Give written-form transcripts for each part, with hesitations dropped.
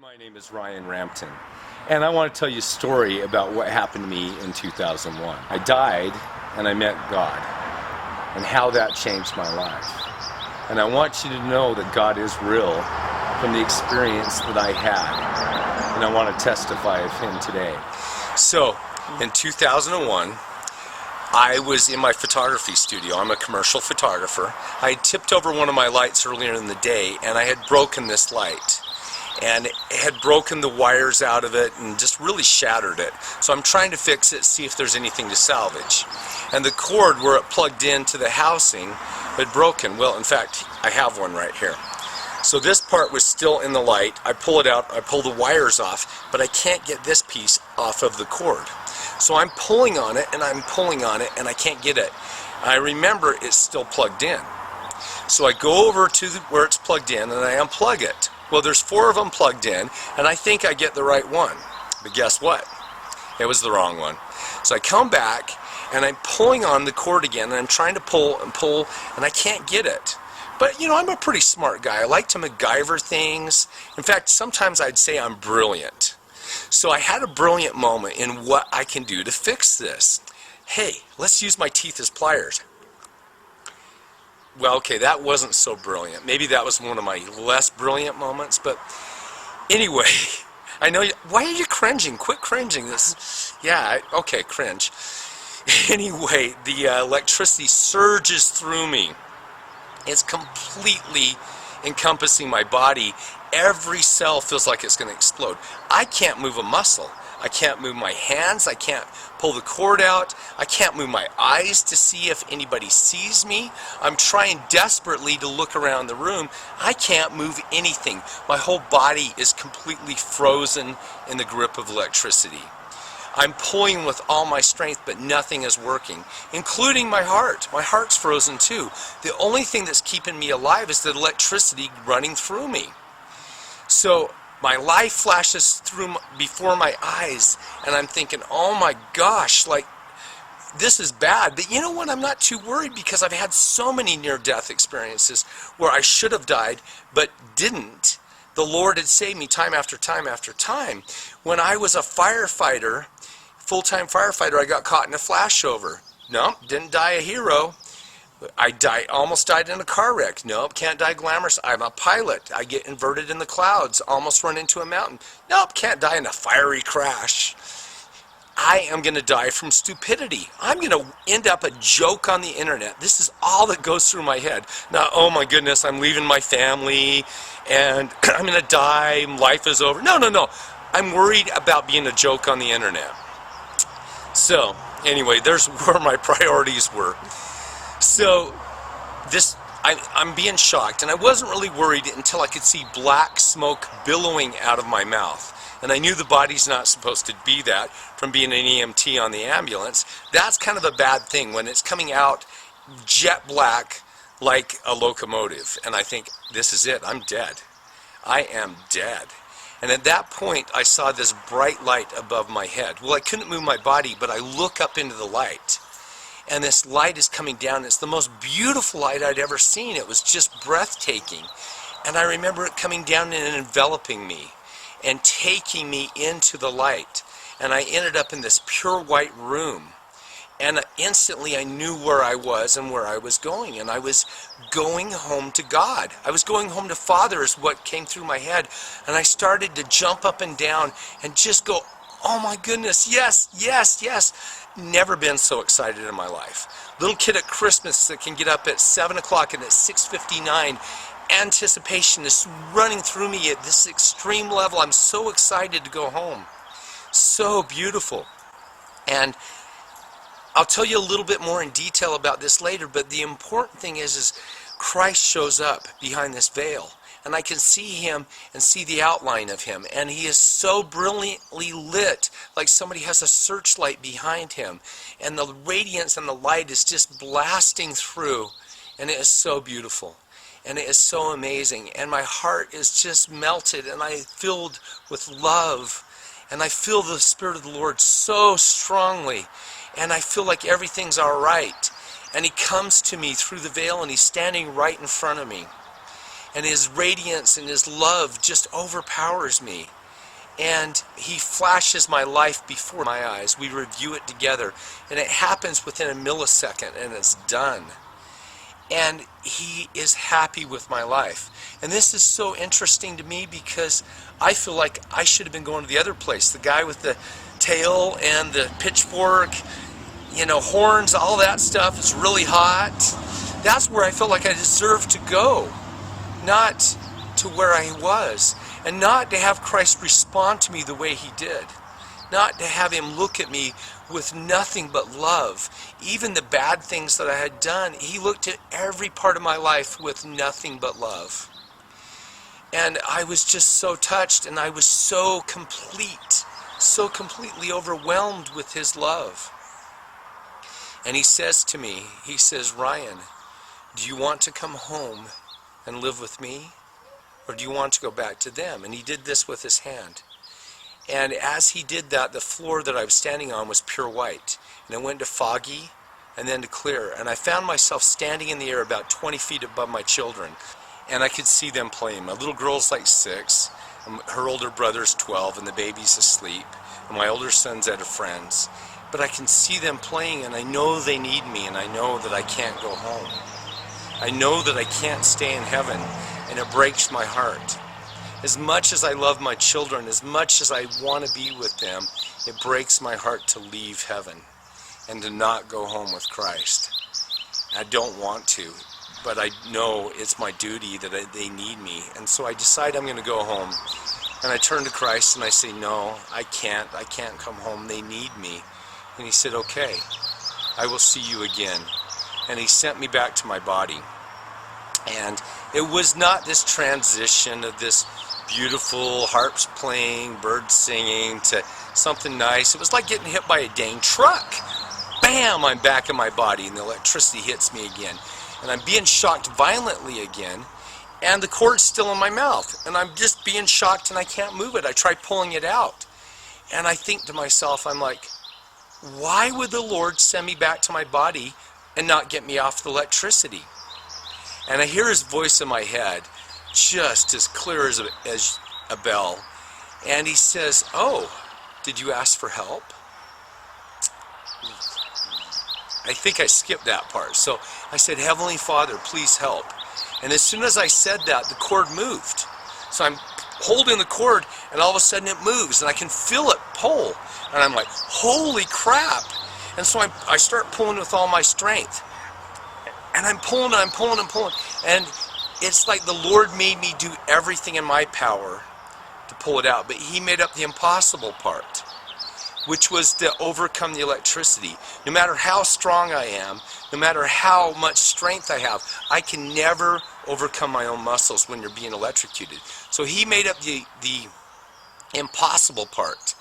My name is Ryan Rampton, and I want to tell you a story about what happened to me in 2001. I died, and I met God, and how that changed my life. And I want you to know that God is real from the experience that I had, and I want to testify of Him today. So, in 2001, I was in my photography studio. I'm a commercial photographer. I had tipped over one of my lights earlier in the day, and I had broken this light. And it had broken the wires out of it and just really shattered it. So I'm trying to fix it, see if there's anything to salvage. And the cord where it plugged into the housing had broken. Well, in fact, I have one right here. So this part was still in the light. I pull it out, I pull the wires off, but I can't get this piece off of the cord. So I'm pulling on it, and I'm pulling on it, and I can't get it. I remember it's still plugged in. So I go over to where it's plugged in, and I unplug it. Well, there's 4 of them plugged in, and I think I get the right one. But guess what? It was the wrong one. So I come back, and I'm pulling on the cord again, and I'm trying to pull, and I can't get it. But, you know, I'm a pretty smart guy. I like to MacGyver things. In fact, sometimes I'd say I'm brilliant. So I had a brilliant moment in what I can do to fix this. Hey, let's use my teeth as pliers. Well, okay, that wasn't so brilliant. Maybe that was one of my less brilliant moments, but anyway, I know why are you cringing? Quit cringing. Okay, cringe. Anyway, the electricity surges through me. It's completely encompassing my body. Every cell feels like it's going to explode. I can't move a muscle. I can't move my hands. I can't pull the cord out. I can't move my eyes to see if anybody sees me. I'm trying desperately to look around the room. I can't move anything. My whole body is completely frozen in the grip of electricity. I'm pulling with all my strength, but nothing is working, including my heart. My heart's frozen too. The only thing that's keeping me alive is the electricity running through me. So my life flashes through before my eyes, and I'm thinking, oh my gosh, like, this is bad. But you know what? I'm not too worried because I've had so many near-death experiences where I should have died but didn't. The Lord had saved me time after time after time. When I was a firefighter, full-time firefighter, I got caught in a flashover. Nope, didn't die a hero. I almost died in a car wreck. Nope, can't die glamorous. I'm a pilot. I get inverted in the clouds, almost run into a mountain. Nope, can't die in a fiery crash. I am going to die from stupidity. I'm going to end up a joke on the internet. This is all that goes through my head. Now, oh my goodness, I'm leaving my family, and I'm going to die, life is over. No, no, no. I'm worried about being a joke on the internet. So, anyway, there's where my priorities were. So, I'm being shocked, and I wasn't really worried until I could see black smoke billowing out of my mouth. And I knew the body's not supposed to be that from being an EMT on the ambulance. That's kind of a bad thing when it's coming out jet black like a locomotive. And I think, this is it, I'm dead. I am dead. And at that point, I saw this bright light above my head. Well, I couldn't move my body, but I look up into the light. And this light is coming down. It's the most beautiful light I'd ever seen. It was just breathtaking. And I remember it coming down and enveloping me and taking me into the light. And I ended up in this pure white room. And instantly I knew where I was and where I was going. And I was going home to God. I was going home to Father is what came through my head. And I started to jump up and down and just go, oh my goodness, yes, yes, yes. Never been so excited in my life. Little kid at Christmas that can get up at 7 o'clock and at 6:59, anticipation is running through me at this extreme level. I'm so excited to go home. So beautiful. And I'll tell you a little bit more in detail about this later, but the important thing is Christ shows up behind this veil. And I can see him and see the outline of him. And he is so brilliantly lit, like somebody has a searchlight behind him. And the radiance and the light is just blasting through. And it is so beautiful. And it is so amazing. And my heart is just melted, and I'm filled with love. And I feel the Spirit of the Lord so strongly. And I feel like everything's all right. And he comes to me through the veil, and he's standing right in front of me. and his radiance and his love just overpowers me. And he flashes my life before my eyes. We review it together, and it happens within a millisecond, and it's done. And he is happy with my life. And this is so interesting to me because I feel like I should have been going to the other place. The guy with the tail and the pitchfork, you know, horns, all that stuff is really hot. That's where I felt like I deserved to go, not to where I was. And not to have Christ respond to me the way he did. Not to have him look at me with nothing but love. Even the bad things that I had done, he looked at every part of my life with nothing but love. And I was just so touched, and I was so complete, so completely overwhelmed with his love. And he says to me, he says, Ryan, do you want to come home and live with me? Or do you want to go back to them? And he did this with his hand. And as he did that, the floor that I was standing on was pure white. And it went to foggy and then to clear. And I found myself standing in the air about 20 feet above my children. And I could see them playing. My little girl's like 6. And her older brother's 12, and the baby's asleep. And my older son's at a friend's. But I can see them playing, and I know they need me, and I know that I can't go home. I know that I can't stay in heaven. And it breaks my heart. As much as I love my children, as much as I want to be with them, it breaks my heart to leave heaven and to not go home with Christ. I don't want to, but I know it's my duty that they need me. And so I decide I'm going to go home. And I turn to Christ and I say, no, I can't come home. They need me. And he said, okay, I will see you again. And he sent me back to my body. And it was not this transition of this beautiful harps playing, birds singing to something nice. It was like getting hit by a dang truck. Bam! I'm back in my body and the electricity hits me again. And I'm being shocked violently again. And the cord's still in my mouth. And I'm just being shocked and I can't move it. I try pulling it out. And I think to myself, I'm like, why would the Lord send me back to my body and not get me off the electricity? And I hear his voice in my head, just as clear as a bell. And he says, oh, did you ask for help? I think I skipped that part. So I said, Heavenly Father, please help. And as soon as I said that, the cord moved. So I'm holding the cord, and all of a sudden it moves, and I can feel it pull. And I'm like, holy crap. And so I start pulling with all my strength. And I'm pulling and I'm pulling and pulling. And it's like the Lord made me do everything in my power to pull it out. But he made up the impossible part, which was to overcome the electricity. No matter how strong I am, no matter how much strength I have, I can never overcome my own muscles when you're being electrocuted. So he made up the impossible part.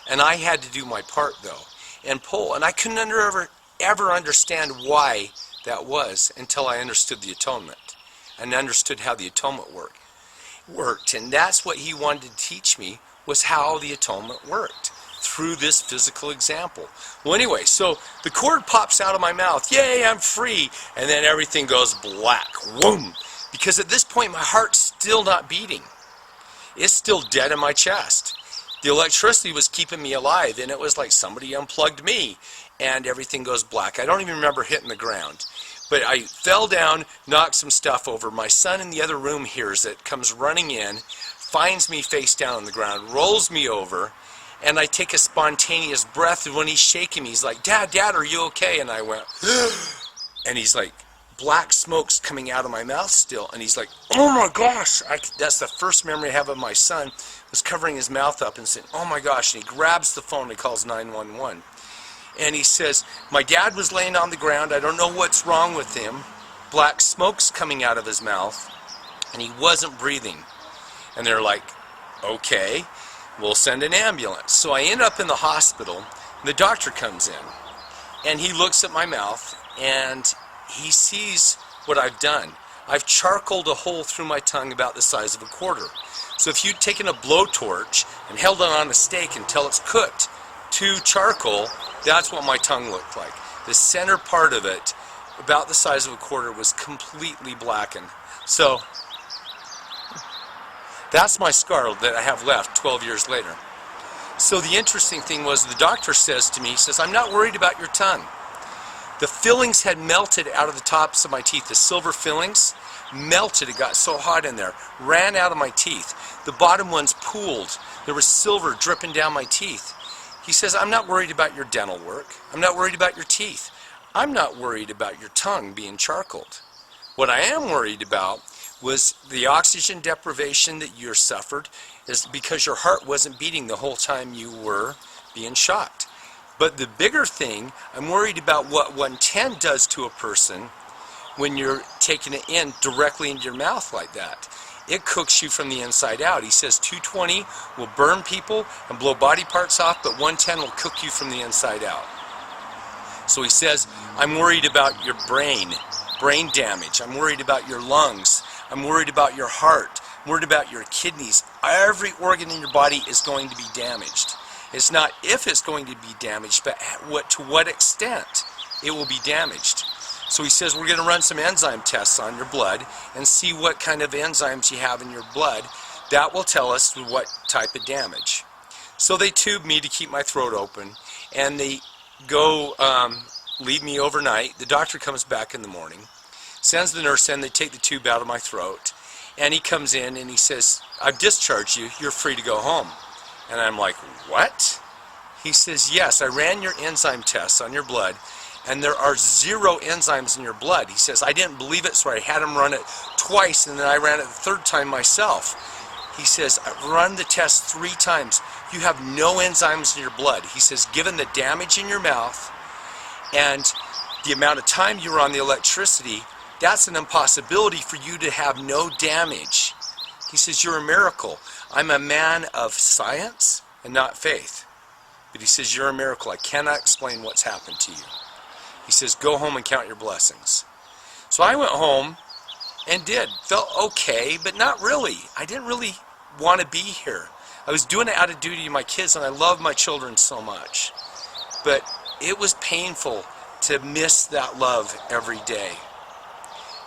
And I had to do my part, though, and pull. And I couldn't ever understand why that was until I understood the atonement and understood how the atonement worked. And that's what he wanted to teach me, was how the atonement worked through this physical example. Well, anyway, so the cord pops out of my mouth. Yay, I'm free. And then everything goes black. Whoom. Because at this point, my heart's still not beating. It's still dead in my chest. The electricity was keeping me alive, and it was like somebody unplugged me, and everything goes black. I don't even remember hitting the ground. But I fell down, knocked some stuff over. My son in the other room hears it, comes running in, finds me face down on the ground, rolls me over, and I take a spontaneous breath. And when he's shaking me, he's like, Dad, are you okay? And I went, and he's like, black smoke's coming out of my mouth still. And he's like, oh my gosh. That's the first memory I have of my son, was covering his mouth up and saying, oh my gosh. And he grabs the phone and he calls 911. And he says, my dad was laying on the ground. I don't know what's wrong with him. Black smoke's coming out of his mouth, and he wasn't breathing. And they're like, okay, we'll send an ambulance. So I end up in the hospital, and the doctor comes in, and he looks at my mouth, and he sees what I've done. I've charcoaled a hole through my tongue about the size of a quarter. So if you'd taken a blowtorch and held it on a steak until it's cooked to charcoal, that's what my tongue looked like. The center part of it, about the size of a quarter, was completely blackened. So That's my scar that I have left 12 years later. So the interesting thing was the doctor says to me, he says, I'm not worried about your tongue. The fillings had melted out of the tops of my teeth. The silver fillings melted. It got so hot in there. Ran out of my teeth. The bottom ones pooled. There was silver dripping down my teeth. He says, I'm not worried about your dental work. I'm not worried about your teeth. I'm not worried about your tongue being charcoaled. What I am worried about was the oxygen deprivation that you suffered is because your heart wasn't beating the whole time you were being shot. But the bigger thing, I'm worried about what 110 does to a person when you're taking it in directly into your mouth like that. It cooks you from the inside out. He says 220 will burn people and blow body parts off, but 110 will cook you from the inside out. So he says, I'm worried about your brain damage. I'm worried about your lungs. I'm worried about your heart. I'm worried about your kidneys. Every organ in your body is going to be damaged. It's not if it's going to be damaged, but to what extent it will be damaged. So he says we're going to run some enzyme tests on your blood and see what kind of enzymes you have in your blood. That will tell us what type of damage. So they tube me to keep my throat open, and they go leave me overnight. The doctor comes back in the morning, sends the nurse in, they take the tube out of my throat, and he comes in and he says, I've discharged you, you're free to go home. And I'm like, what? He says, yes, I ran your enzyme tests on your blood, and there are 0 enzymes in your blood. He says, I didn't believe it, so I had him run it twice, and then I ran it the third time myself. He says, I've run the test 3 times. You have no enzymes in your blood. He says, given the damage in your mouth and the amount of time you were on the electricity, that's an impossibility for you to have no damage. He says, you're a miracle. I'm a man of science and not faith. But he says, you're a miracle. I cannot explain what's happened to you. He says, go home and count your blessings. So I went home and felt okay, but not really. I didn't really want to be here. I was doing it out of duty to my kids, and I love my children so much. But it was painful to miss that love every day.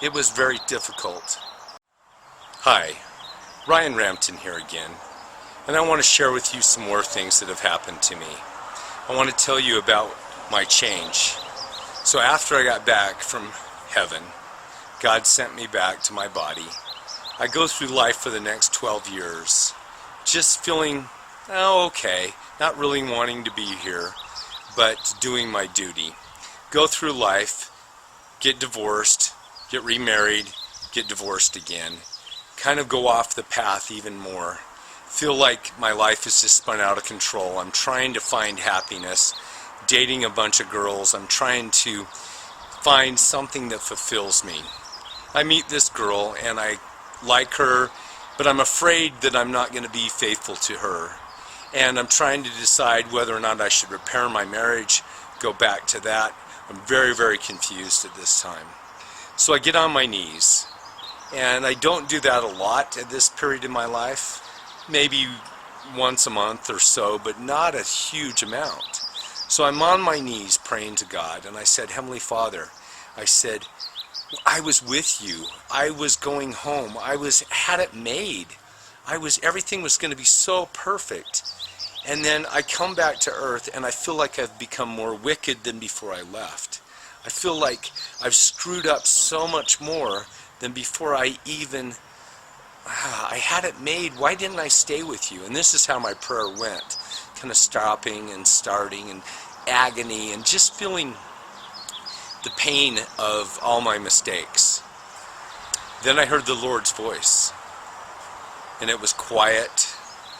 It was very difficult. Hi, Ryan Rampton here again, and I want to share with you some more things that have happened to me. I want to tell you about my change. So after I got back from heaven, God sent me back to my body. I go through life for the next 12 years, just feeling, okay, not really wanting to be here, but doing my duty. Go through life, get divorced, get remarried, get divorced again, kind of go off the path even more. Feel like my life is just spun out of control. I'm trying to find happiness, dating a bunch of girls. I'm trying to find something that fulfills me. I meet this girl and I like her, but I'm afraid that I'm not going to be faithful to her. And I'm trying to decide whether or not I should repair my marriage, go back to that. I'm very, very confused at this time. So I get on my knees, and I don't do that a lot at this period in my life, maybe once a month or so, but not a huge amount. So I'm on my knees praying to God, and I said, Heavenly Father, I said, I was with you. I was going home. Had it made. Everything was going to be so perfect. And then I come back to earth, and I feel like I've become more wicked than before I left. I feel like I've screwed up so much more than before I had it made. Why didn't I stay with you? And this is how my prayer went, kind of stopping and starting and agony and just feeling the pain of all my mistakes. Then I heard the Lord's voice, and it was quiet,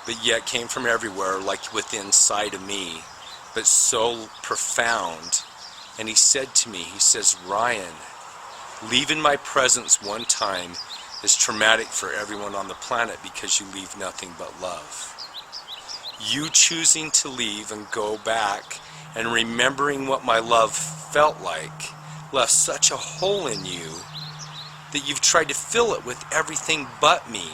but yet came from everywhere, like within sight of me, but so profound. And he said to me, he says, Ryan, leaving my presence one time is traumatic for everyone on the planet because you leave nothing but love. You choosing to leave and go back and remembering what my love felt like left such a hole in you that you've tried to fill it with everything but me.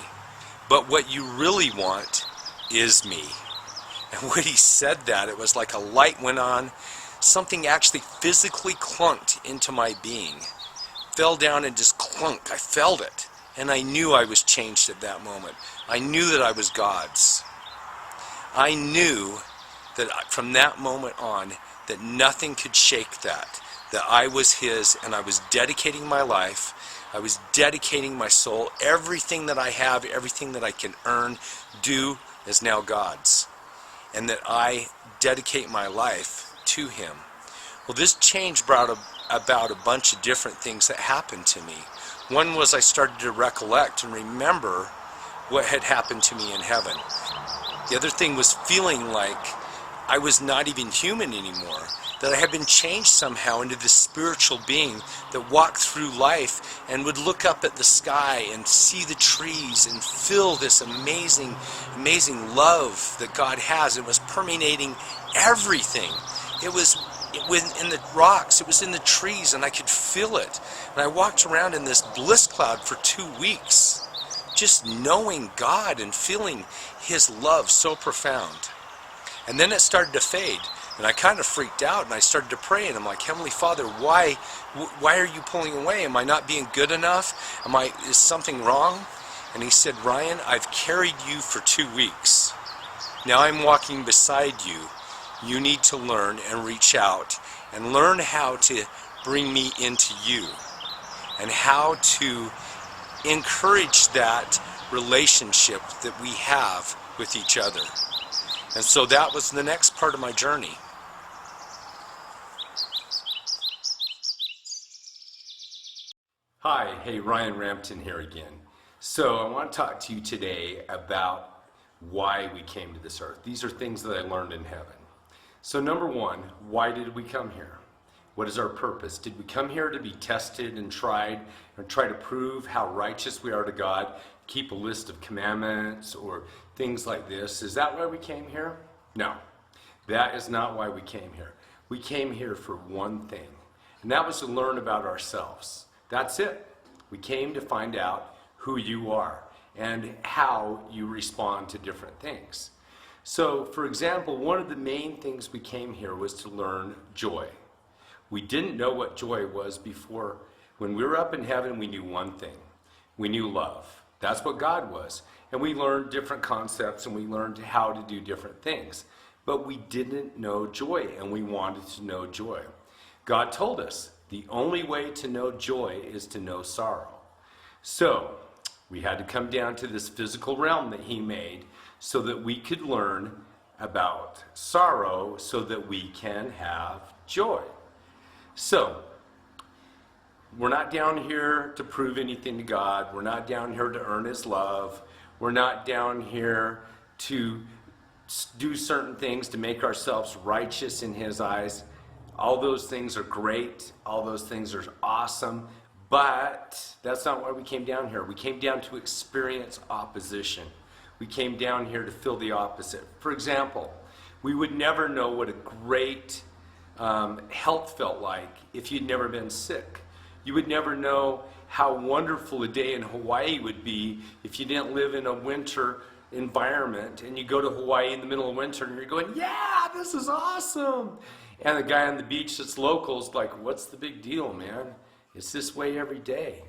But what you really want is me. And when he said that, it was like a light went on. Something actually physically clunked into my being. Fell down and just clunk. I felt it. And I knew I was changed at that moment. I knew that I was God's. I knew that from that moment on, that nothing could shake that I was His, and I was dedicating my life, I was dedicating my soul. Everything that I have, everything that I can earn, do, is now God's. And that I dedicate my life to Him. Well, this change brought about a bunch of different things that happened to me. One was I started to recollect and remember what had happened to me in heaven. The other thing was feeling like I was not even human anymore, that I had been changed somehow into this spiritual being that walked through life and would look up at the sky and see the trees and feel this amazing, amazing love that God has. It was permeating everything. It was in the rocks, it was in the trees, and I could feel it. And I walked around in this bliss cloud for 2 weeks, just knowing God and feeling His love so profound. And then it started to fade, and I kind of freaked out, and I started to pray, and I'm like, Heavenly Father, why are you pulling away? Am I not being good enough? Is something wrong? And He said, Ryan, I've carried you for 2 weeks. Now I'm walking beside you. You need to learn and reach out and learn how to bring me into you and how to encourage that relationship that we have with each other. And so that was the next part of my journey. Hi, hey, Ryan Rampton here again. So I want to talk to you today about why we came to this earth. These are things that I learned in heaven. So number one, why did we come here? What is our purpose? Did we come here to be tested and tried and try to prove how righteous we are to God, keep a list of commandments or things like this? Is that why we came here? No, that is not why we came here. We came here for one thing, and that was to learn about ourselves. That's it. We came to find out who you are and how you respond to different things. So, for example, one of the main things we came here was to learn joy. We didn't know what joy was before. When we were up in heaven, we knew one thing. We knew love. That's what God was. And we learned different concepts and we learned how to do different things. But we didn't know joy, and we wanted to know joy. God told us the only way to know joy is to know sorrow. So, we had to come down to this physical realm that He made so that we could learn about sorrow so that we can have joy. So, we're not down here to prove anything to God. We're not down here to earn His love. We're not down here to do certain things to make ourselves righteous in His eyes. All those things are great. All those things are awesome. But that's not why we came down here. We came down to experience opposition. We came down here to feel the opposite. For example, we would never know what a great health felt like if you'd never been sick. You would never know how wonderful a day in Hawaii would be if you didn't live in a winter environment and you go to Hawaii in the middle of winter and you're going, yeah, this is awesome. And the guy on the beach that's local is like, what's the big deal, man? It's this way every day.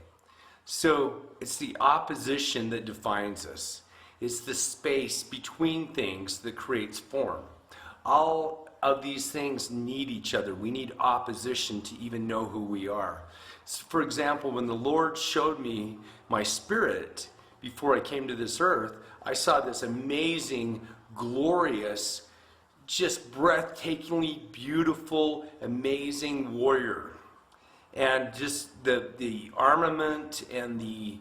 So it's the opposition that defines us. It's the space between things that creates form. All of these things need each other. We need opposition to even know who we are. So for example, when the Lord showed me my spirit before I came to this earth, I saw this amazing, glorious, just breathtakingly beautiful, amazing warrior. And just the armament and the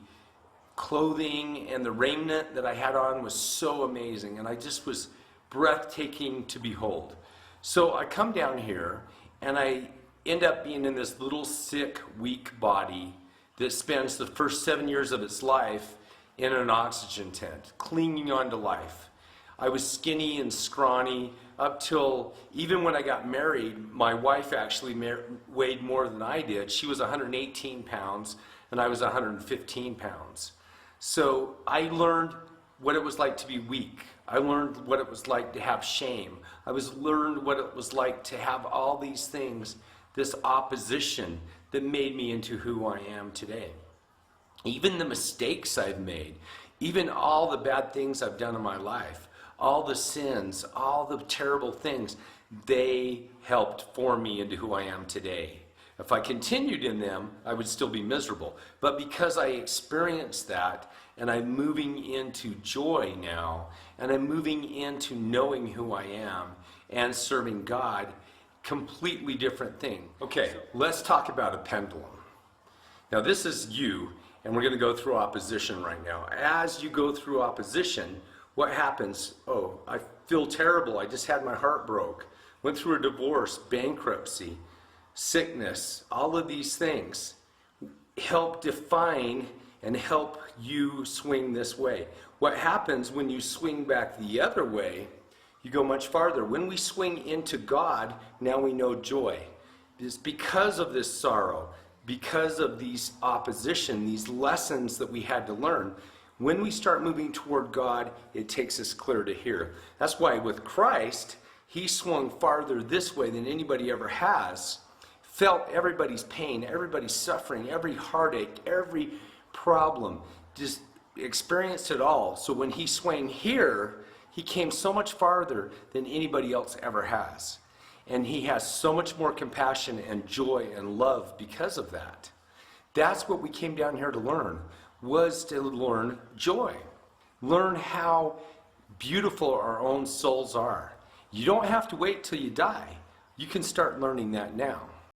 clothing and the raiment that I had on was so amazing, and I just was breathtaking to behold. So I come down here and I end up being in this little sick, weak body that spends the first 7 years of its life in an oxygen tent, clinging on to life. I was skinny and scrawny up till even when I got married. My wife actually weighed more than I did. She was 118 pounds and I was 115 pounds. So I learned what it was like to be weak. I learned what it was like to have shame. I learned what it was like to have all these things, this opposition that made me into who I am today. even the mistakes I've made, even all the bad things I've done in my life, all the sins, all the terrible things, they helped form me into who I am today. If I continued in them, I would still be miserable. But because I experienced that, and I'm moving into joy now, and I'm moving into knowing who I am and serving God, completely different thing. Okay, let's talk about a pendulum. Now this is you, and we're going to go through opposition right now. As you go through opposition, what happens? Oh, I feel terrible. I just had my heart broke. Went through a divorce, bankruptcy, sickness. All of these things help define and help you swing this way. What happens when you swing back the other way, you go much farther. When we swing into God, now we know joy. It's because of this sorrow, because of these opposition, these lessons that we had to learn. When we start moving toward God, it takes us clear to here. That's why with Christ, he swung farther this way than anybody ever has. Felt everybody's pain, everybody's suffering, every heartache, every problem, just experienced it all. So when he swung here, he came so much farther than anybody else ever has. And he has so much more compassion and joy and love because of that. That's what we came down here to learn, was to learn joy. Learn how beautiful our own souls are. You don't have to wait till you die. You can start learning that now.